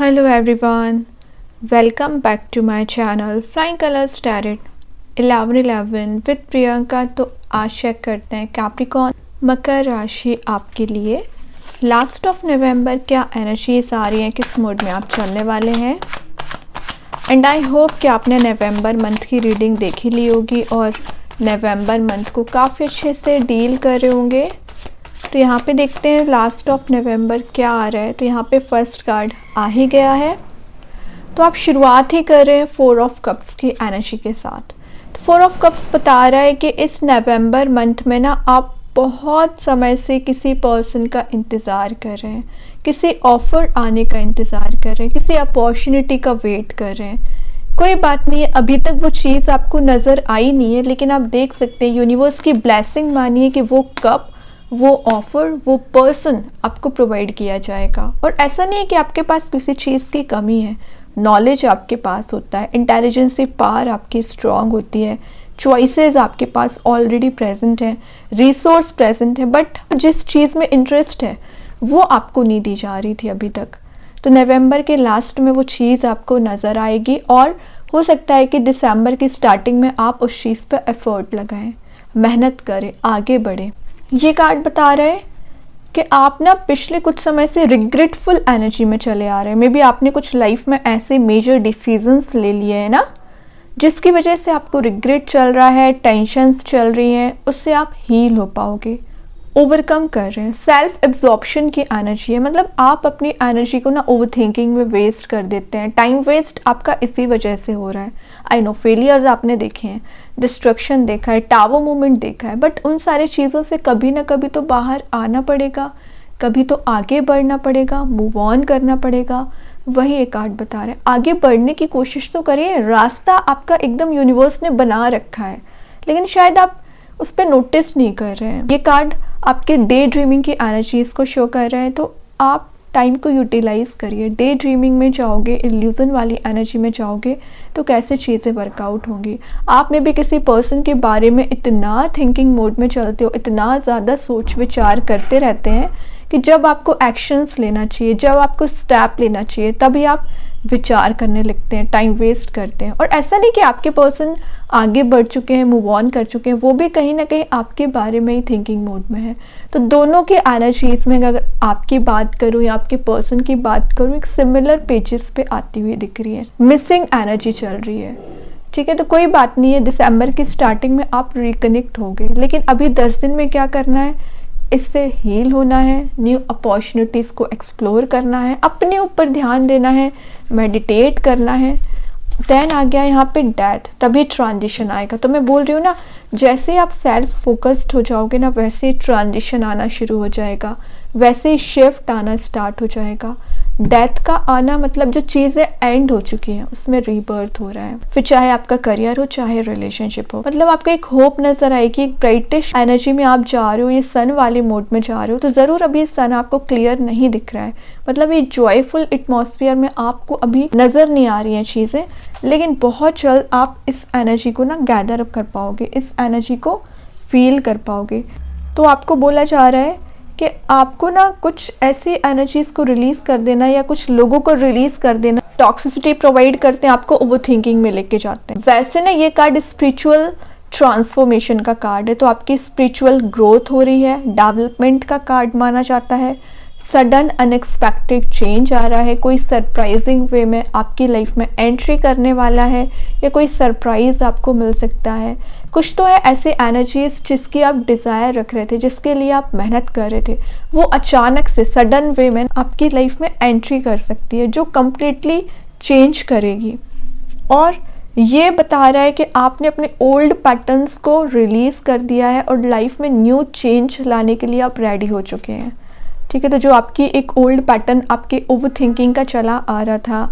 Hello everyone, welcome back to my channel Flying Colors Tarot 1111 with Priyanka. तो आशा करते हैं Capricorn मकर राशि आपके लिए लास्ट ऑफ नवंबर क्या एनर्जीज आ रही हैं, किस मोड में आप चलने वाले हैं। एंड आई होप कि आपने नवंबर मंथ की रीडिंग देखी ली होगी और नवंबर मंथ को काफ़ी अच्छे से डील कर रहे होंगे। तो यहाँ पे देखते हैं लास्ट ऑफ नवंबर क्या आ रहा है। तो यहाँ पे फर्स्ट कार्ड आ ही गया है, तो आप शुरुआत ही कर रहे हैं 4 ऑफ कप्स की एनर्जी के साथ। तो 4 ऑफ कप्स बता रहा है कि इस नवंबर मंथ में ना आप बहुत समय से किसी पर्सन का इंतज़ार कर रहे हैं, किसी ऑफर आने का इंतज़ार कर रहे हैं, किसी अपॉर्चुनिटी का वेट कर रहे हैं। कोई बात नहीं है, अभी तक वो चीज़ आपको नज़र आई नहीं है, लेकिन आप देख सकते हैं यूनिवर्स की ब्लेसिंग मानिए कि वो कप, वो ऑफ़र, वो पर्सन आपको प्रोवाइड किया जाएगा। और ऐसा नहीं है कि आपके पास किसी चीज़ की कमी है, नॉलेज आपके पास होता है, इंटेलिजेंसी पावर आपकी स्ट्रांग होती है, चॉइसेस आपके पास ऑलरेडी प्रेजेंट हैं, रिसोर्स प्रेजेंट है, बट जिस चीज़ में इंटरेस्ट है वो आपको नहीं दी जा रही थी अभी तक। तो नवंबर के लास्ट में वो चीज़ आपको नज़र आएगी और हो सकता है कि दिसंबर की स्टार्टिंग में आप उस चीज़ पर एफर्ट लगाएं, मेहनत करें, आगे बढ़ें। ये कार्ड बता रहे हैं कि आप ना पिछले कुछ समय से रिग्रेटफुल एनर्जी में चले आ रहे हैं। मे बी आपने कुछ लाइफ में ऐसे मेजर डिसीजंस ले लिए हैं ना, जिसकी वजह से आपको रिग्रेट चल रहा है, टेंशन्स चल रही हैं, उससे आप हील हो पाओगे, ओवरकम कर रहे हैं। सेल्फ एब्जॉर्प्शन की एनर्जी है, मतलब आप अपनी एनर्जी को ना ओवर थिंकिंग में वेस्ट कर देते हैं। टाइम वेस्ट आपका इसी वजह से हो रहा है। आई नो फेलियर्स आपने देखे हैं, डिस्ट्रक्शन देखा है, टावर मूवमेंट देखा है, बट उन सारी चीज़ों से कभी ना कभी तो बाहर आना पड़ेगा, कभी तो आगे बढ़ना पड़ेगा, मूव ऑन करना पड़ेगा। वही एक कार्ड बता रहे हैं, आगे बढ़ने की कोशिश तो करिए। रास्ता आपका एकदम यूनिवर्स ने बना रखा है, लेकिन शायद आप उस पर नोटिस नहीं कर रहे हैं। ये कार्ड आपके डे ड्रीमिंग की एनर्जीज को शो कर रहा है, तो आप टाइम को यूटिलाइज करिए। डे ड्रीमिंग में जाओगे, इल्यूजन वाली एनर्जी में जाओगे तो कैसे चीज़ें वर्कआउट होंगी। आप में भी किसी पर्सन के बारे में इतना थिंकिंग मोड में चलते हो, इतना ज़्यादा सोच विचार करते रहते हैं कि जब आपको एक्शंस लेना चाहिए, जब आपको स्टेप लेना चाहिए, तभी आप विचार करने लगते हैं, टाइम वेस्ट करते हैं। और ऐसा नहीं कि आपके पर्सन आगे बढ़ चुके हैं, मूव ऑन कर चुके हैं, वो भी कहीं ना कहीं आपके बारे में ही थिंकिंग मोड में है। तो दोनों के एनर्जीज में अगर आपकी बात करूँ या आपके पर्सन की बात करूँ, एक सिमिलर पेजेस पे आती हुई दिख रही है, मिसिंग एनर्जी चल रही है। ठीक है, तो कोई बात नहीं है, दिसंबर की स्टार्टिंग में आप रिकनेक्ट होंगे, लेकिन अभी 10 दिन में क्या करना है, इससे हील होना है, न्यू अपॉर्चुनिटीज़ को एक्सप्लोर करना है, अपने ऊपर ध्यान देना है, मेडिटेट करना है। देन आ गया यहाँ पे डेथ, तभी ट्रांजिशन आएगा। तो मैं बोल रही हूँ ना, जैसे आप सेल्फ फोकस्ड हो जाओगे ना, वैसे ही ट्रांजिशन आना शुरू हो जाएगा, वैसे ही शिफ्ट आना स्टार्ट हो जाएगा। डेथ का आना मतलब जो चीज़ें एंड हो चुकी हैं उसमें रीबर्थ हो रहा है। फिर चाहे आपका करियर हो, चाहे रिलेशनशिप हो, मतलब आपको एक होप नजर आएगी, एक ब्राइटिश एनर्जी में आप जा रहे हो, ये सन वाले मोड में जा रहे हो। तो ज़रूर अभी सन आपको क्लियर नहीं दिख रहा है, मतलब ये जॉयफुल एटमॉस्फेयर में आपको अभी नज़र नहीं आ रही हैं चीज़ें, लेकिन बहुत जल्द आप इस एनर्जी को ना गैदर अप कर पाओगे, इस एनर्जी को फील कर पाओगे। तो आपको बोला जा रहा है कि आपको ना कुछ ऐसी एनर्जीज को रिलीज़ कर देना या कुछ लोगों को रिलीज़ कर देना, टॉक्सिसिटी प्रोवाइड करते हैं आपको, ओवर थिंकिंग में लेके जाते हैं। वैसे ना ये कार्ड स्पिरिचुअल ट्रांसफॉर्मेशन का कार्ड है, तो आपकी स्पिरिचुअल ग्रोथ हो रही है, डेवलपमेंट का कार्ड माना जाता है। सडन अनएक्सपेक्टेड चेंज आ रहा है, कोई सरप्राइजिंग वे में आपकी लाइफ में एंट्री करने वाला है, या कोई सरप्राइज आपको मिल सकता है। कुछ तो है ऐसे एनर्जीज जिसकी आप डिज़ायर रख रहे थे, जिसके लिए आप मेहनत कर रहे थे, वो अचानक से सडन वे में आपकी लाइफ में एंट्री कर सकती है, जो कम्प्लीटली चेंज करेगी। और ये बता रहा है कि आपने अपने ओल्ड पैटर्न्स को रिलीज़ कर दिया है और लाइफ में न्यू चेंज लाने के लिए आप रेडी हो चुके हैं। ठीक है, तो जो आपकी एक ओल्ड पैटर्न आपके ओवर थिंकिंग का चला आ रहा था,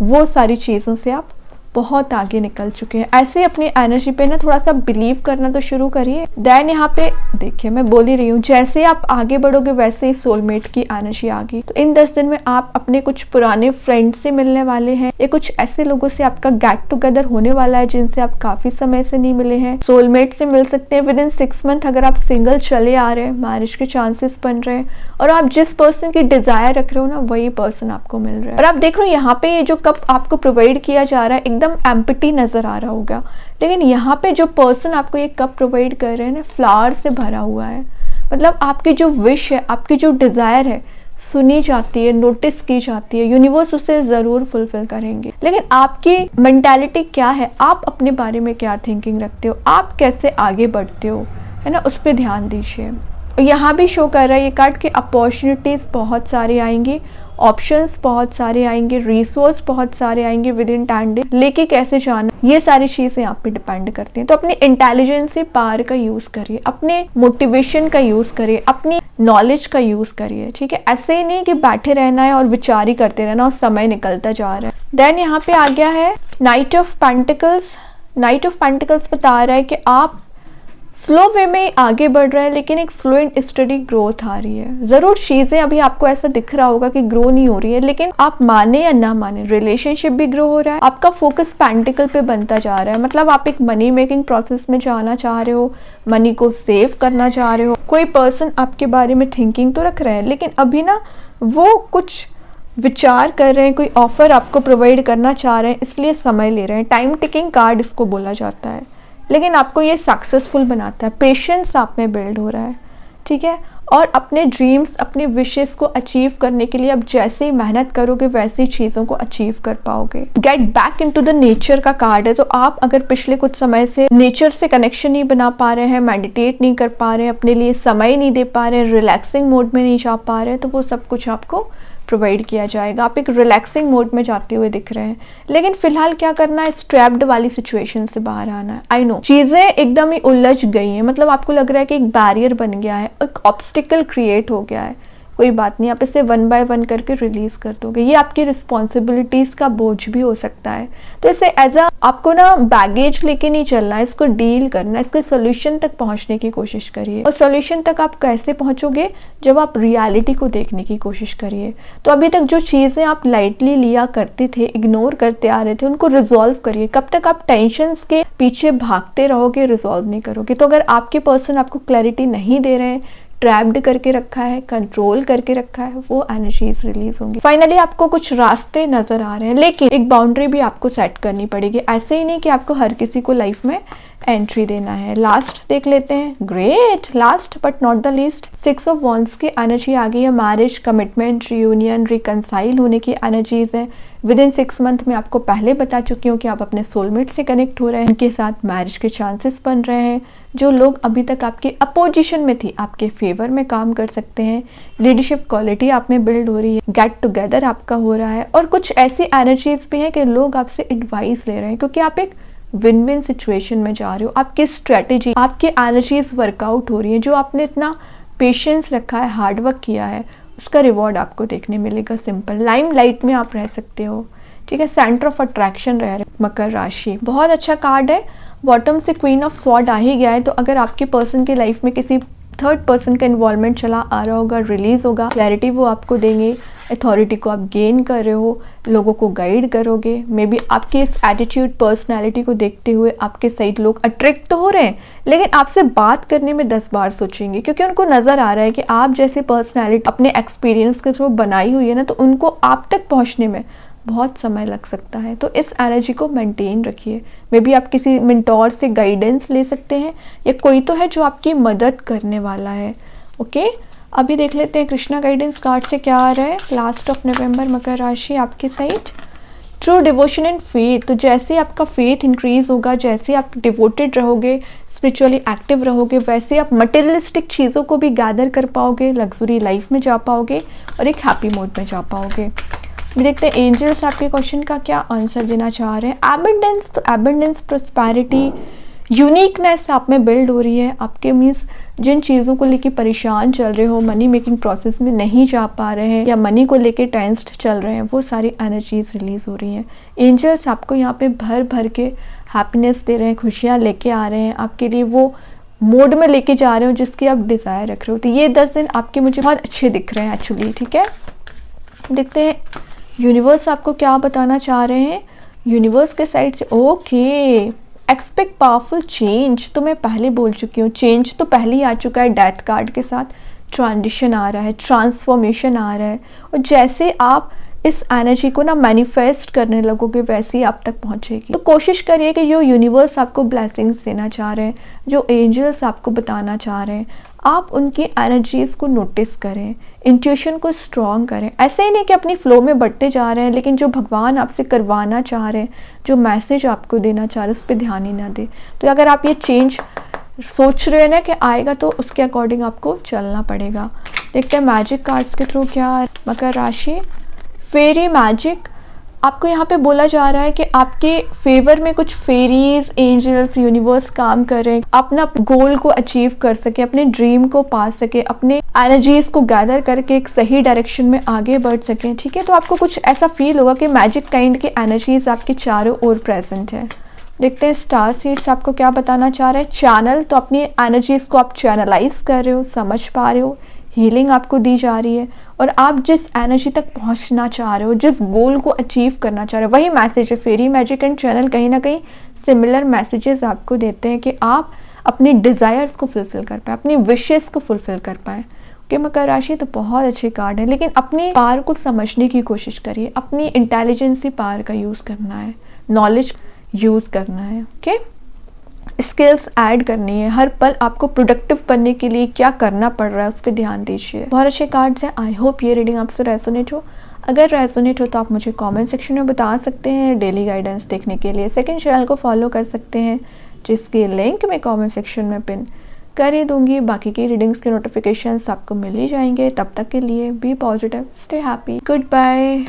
वो सारी चीज़ों से आप बहुत आगे निकल चुके हैं। ऐसे अपनी एनर्जी पे ना थोड़ा सा बिलीव करना तो शुरू करिए। देन यहाँ पे देखिए, मैं बोल ही रही हूँ, जैसे आप आगे बढ़ोगे वैसे ही सोलमेट की एनर्जी आ गई। तो इन 10 दिन में आप अपने कुछ पुराने फ्रेंड से मिलने वाले हैं, या कुछ ऐसे लोगों से आपका गेट टुगेदर होने वाला है जिनसे आप काफी समय से नहीं मिले हैं। सोलमेट से मिल सकते हैं विद इन 6 मंथ। अगर आप सिंगल चले आ रहे हैं, मैरिज के चांसेस बन रहे हैं, और आप जिस पर्सन की डिजायर रख रहे हो ना, वही पर्सन आपको मिल रहा है। और आप देख रहे हो यहाँ पे ये जो कप आपको प्रोवाइड किया जा रहा है एकदम एम्प्टी नजर आ रहा होगा, लेकिन यहाँ पे जो पर्सन आपको ये कप प्रोवाइड कर रहे हैं ना, फ्लावर से भरा हुआ है। मतलब आपकी जो विश है, आपकी जो डिजायर है, सुनी जाती है, नोटिस की जाती है, यूनिवर्स उसे जरूर फुलफिल करेंगे। लेकिन आपकी मेंटालिटी क्या है, आप अपने बारे में क्या थिंकिंग रखते हो, आप कैसे आगे बढ़ते हो, है ना, उस पर ध्यान दीजिए। यहाँ भी शो कर रहा है ये कार्ड कि अपॉर्चुनिटीज बहुत सारी आएंगी, ऑप्शंस बहुत सारे आएंगे, रिसोर्स बहुत सारे आएंगे विद इन 10 डे। लेके कैसे जाना, ये सारी चीजें आप पे डिपेंड करती हैं। तो अपनी इंटेलिजेंस से पावर का यूज करिए, अपने मोटिवेशन का यूज करिए, अपनी नॉलेज का यूज करिए, ठीक है। ऐसे ही नहीं कि बैठे रहना है और विचार ही करते रहना और समय निकलता जा रहा है। देन यहाँ पे आ गया है night of pentacles. Night of pentacles बता रहा है कि आप स्लो वे में आगे बढ़ रहे हैं, लेकिन एक स्लो एंड स्टडी ग्रोथ आ रही है। जरूर चीजें अभी आपको ऐसा दिख रहा होगा कि ग्रो नहीं हो रही है, लेकिन आप माने या ना माने, रिलेशनशिप भी ग्रो हो रहा है। आपका फोकस पेंटिकल पे बनता जा रहा है। मतलब आप एक मनी मेकिंग प्रोसेस में जाना चाह रहे हो, मनी को सेव करना चाह रहे हो। कोई पर्सन आपके बारे में थिंकिंग तो रख रहे हैं, लेकिन अभी ना वो कुछ विचार कर रहे हैं, कोई ऑफर आपको प्रोवाइड करना चाह रहे हैं, इसलिए समय ले रहे हैं। टाइम टिकिंग कार्ड इसको बोला जाता है, लेकिन आपको ये सक्सेसफुल बनाता है। पेशेंस आप में बिल्ड हो रहा है, ठीक है। और अपने ड्रीम्स, अपने विशेस को अचीव करने के लिए आप जैसे ही मेहनत करोगे वैसे ही चीज़ों को अचीव कर पाओगे। Get back into the nature का कार्ड है। तो आप अगर पिछले कुछ समय से नेचर से कनेक्शन नहीं बना पा रहे हैं, मेडिटेट नहीं कर पा रहे हैं, अपने लिए समय नहीं दे पा रहे हैं, रिलैक्सिंग मोड में नहीं जा पा रहे हैं, तो वो सब कुछ आपको प्रोवाइड किया जाएगा। आप एक रिलैक्सिंग मोड में जाते हुए दिख रहे हैं, लेकिन फिलहाल क्या करना है, स्ट्रैप्ड वाली सिचुएशन से बाहर आना है। आई नो चीजें एकदम ही उलझ गई हैं, मतलब आपको लग रहा है कि एक बैरियर बन गया है, एक ऑब्स्टिकल क्रिएट हो गया है। कोई बात नहीं, आप इसे 1 बाय 1 करके रिलीज कर दोगे। ये आपकी रिस्पॉन्सिबिलिटीज का बोझ भी हो सकता है, तो इसे एज अ आपको ना बैगेज लेके नहीं चलना है, इसको डील करना है, इसके सोल्यूशन तक पहुंचने की कोशिश करिए। और सोल्यूशन तक आप कैसे पहुंचोगे, जब आप रियलिटी को देखने की कोशिश करिए। तो अभी तक जो चीजें आप लाइटली लिया करते थे, इग्नोर करते आ रहे थे, उनको रिजॉल्व करिए। कब तक आप टेंशन के पीछे भागते रहोगे, रिजॉल्व नहीं करोगे। तो अगर आपके पर्सन आपको क्लैरिटी नहीं दे रहे हैं, ट्रैप्ड करके रखा है, कंट्रोल करके रखा है, वो एनर्जीज रिलीज होंगी। फाइनली आपको कुछ रास्ते नजर आ रहे हैं, लेकिन एक बाउंड्री भी आपको सेट करनी पड़ेगी। ऐसे ही नहीं कि आपको हर किसी को लाइफ में एंट्री देना है। लास्ट देख लेते हैं। Great, last but not the least, 6 of wands की एनर्जी आ गई है। मैरिज, कमिटमेंट, रियूनियन, रिकंसाइल होने की एनर्जीज है। विद इन 6 मंथ में आपको पहले बता चुकी हूँ कि आप अपने सोलमेट से कनेक्ट हो रहे हैं, उनके साथ मैरिज के चांसेस बन रहे हैं। जो लोग अभी तक आपकी अपोजिशन में थी, आपके फेवर में काम कर सकते हैं। लीडरशिप क्वालिटी आप में बिल्ड हो रही है, गेट टुगेदर आपका हो रहा है। और कुछ ऐसी एनर्जीज भी हैं कि लोग आपसे एडवाइस ले रहे हैं, क्योंकि आप एक विन विन सिचुएशन में जा रहे हो। आपकी स्ट्रेटेजी, आपकी एनर्जीज वर्कआउट हो रही है। जो आपने इतना पेशेंस रखा है, हार्डवर्क किया है, उसका रिवॉर्ड आपको देखने मिलेगा। सिंपल लाइम लाइट में आप रह सकते हो, ठीक है। सेंटर ऑफ अट्रैक्शन रह रहे। मकर राशि बहुत अच्छा कार्ड है। बॉटम से क्वीन ऑफ स्वॉर्ड आ ही गया है। तो अगर आपके पर्सन की लाइफ में किसी थर्ड पर्सन का इन्वॉल्वमेंट चला आ रहा होगा, रिलीज होगा, क्लैरिटी वो आपको देंगे। अथॉरिटी को आप गेन कर रहे हो, लोगों को गाइड करोगे। मे बी आपके इस एटीट्यूड, पर्सनैलिटी को देखते हुए आपके साइड लोग अट्रैक्ट तो हो रहे हैं, लेकिन आपसे बात करने में 10 बार सोचेंगे, क्योंकि उनको नज़र आ रहा है कि आप जैसे पर्सनैलिटी अपने एक्सपीरियंस के थ्रू बनाई हुई है ना, तो उनको आप तक पहुँचने में बहुत समय लग सकता है। तो इस एनर्जी को मेंटेन रखिए। मे बी आप किसी मेंटोर से गाइडेंस ले सकते हैं, या कोई तो है जो आपकी मदद करने वाला है। ओके, अभी देख लेते हैं कृष्णा गाइडेंस कार्ड से क्या आ रहा है। लास्ट ऑफ नवंबर, मकर राशि आपकी side. True devotion and faith. तो जैसे आपका फेथ इंक्रीज होगा, जैसे आप डिवोटेड रहोगे, स्पिरिचुअली एक्टिव रहोगे, वैसे आप मटेरियलिस्टिक चीज़ों को भी गैदर कर पाओगे, लग्जरी लाइफ में जा पाओगे और एक हैप्पी मोड में जा पाओगे। देखते हैं एंजल्स आपके क्वेश्चन का क्या आंसर देना चाह रहे हैं। एबंडेंस, तो एबंडेंस, प्रोस्पेरिटी, यूनिकनेस आप में बिल्ड हो रही है। आपके मीन्स जिन चीज़ों को लेके परेशान चल रहे हो, मनी मेकिंग प्रोसेस में नहीं जा पा रहे हैं या मनी को लेके टेंस्ड चल रहे हैं, वो सारी एनर्जीज रिलीज़ हो रही हैं। एंजल्स आपको यहाँ पे भर भर के हैप्पीनेस दे रहे हैं, खुशियाँ लेके आ रहे हैं आपके लिए, वो मोड में लेके जा रहे हो जिसकी आप डिज़ायर रख रहे हो। तो ये 10 दिन आपके मुझे बहुत अच्छे दिख रहे हैं एक्चुअली। ठीक है, देखते हैं यूनिवर्स आपको क्या बताना चाह रहे हैं। यूनिवर्स के साइड से ओके, एक्सपेक्ट पावरफुल चेंज, तो मैं पहले बोल चुकी हूँ, चेंज तो पहले ही आ चुका है। डेथ कार्ड के साथ ट्रांजिशन आ रहा है, ट्रांसफॉर्मेशन आ रहा है, और जैसे आप इस एनर्जी को ना मैनिफेस्ट करने लगोगे वैसे ही आप तक पहुंचेगी। तो कोशिश करिए कि जो यूनिवर्स आपको ब्लेसिंग्स देना चाह रहे हैं, जो एंजल्स आपको बताना चाह रहे हैं, आप उनकी एनर्जीज को नोटिस करें, इंट्यूशन को स्ट्रॉन्ग करें। ऐसे ही नहीं कि अपनी फ्लो में बढ़ते जा रहे हैं, लेकिन जो भगवान आपसे करवाना चाह रहे हैं, जो मैसेज आपको देना चाह रहे हैं, उस पर ध्यान ही ना दें। तो अगर आप ये चेंज सोच रहे हैं ना कि आएगा, तो उसके अकॉर्डिंग आपको चलना पड़ेगा। देखते हैं मैजिक कार्ड्स के थ्रू क्या। मकर राशि, फेरी मैजिक, आपको यहाँ पे बोला जा रहा है कि आपके फेवर में कुछ फेरीज, एंजल्स, यूनिवर्स काम कर रहे हैं, अपना गोल को अचीव कर सके, अपने ड्रीम को पा सके, अपने एनर्जीज को गैदर करके एक सही डायरेक्शन में आगे बढ़ सके। ठीक है, तो आपको कुछ ऐसा फील होगा कि मैजिक काइंड की एनर्जीज आपके चारों ओर प्रेजेंट है। देखते हैं स्टार सीड्स आपको क्या बताना चाह रहे हैं। चैनल, तो अपनी एनर्जीज को आप चैनलाइज कर रहे हो, समझ पा रहे हो, हीलिंग आपको दी जा रही है, और आप जिस एनर्जी तक पहुंचना चाह रहे हो, जिस गोल को अचीव करना चाह रहे हो, वही मैसेज है। फेरी मैजिक एंड चैनल कहीं ना कहीं सिमिलर मैसेजेस आपको देते हैं कि आप अपनी डिज़ायर्स को फुलफिल कर पाए, अपनी विशेस को फुलफिल कर पाए। कि मकर राशि तो बहुत अच्छे कार्ड है, लेकिन अपनी पावर को समझने की कोशिश करिए, अपनी इंटेलिजेंसी पावर का यूज़ करना है, नॉलेज यूज़ करना है। ओके, स्किल्स ऐड करनी है। हर पल आपको प्रोडक्टिव बनने के लिए क्या करना पड़ रहा है उस पर ध्यान दीजिए। बहुत अच्छे कार्ड्स हैं। आई होप ये रीडिंग आपसे रेजोनेट हो। अगर रेजोनेट हो तो आप मुझे कमेंट सेक्शन में बता सकते हैं। डेली गाइडेंस देखने के लिए सेकंड चैनल को फॉलो कर सकते हैं, जिसकी लिंक मैं कमेंट सेक्शन में पिन कर ही दूंगी। बाकी की रीडिंग्स के नोटिफिकेशंस आपको मिल ही जाएंगे। तब तक के लिए be positive, stay happy, good bye.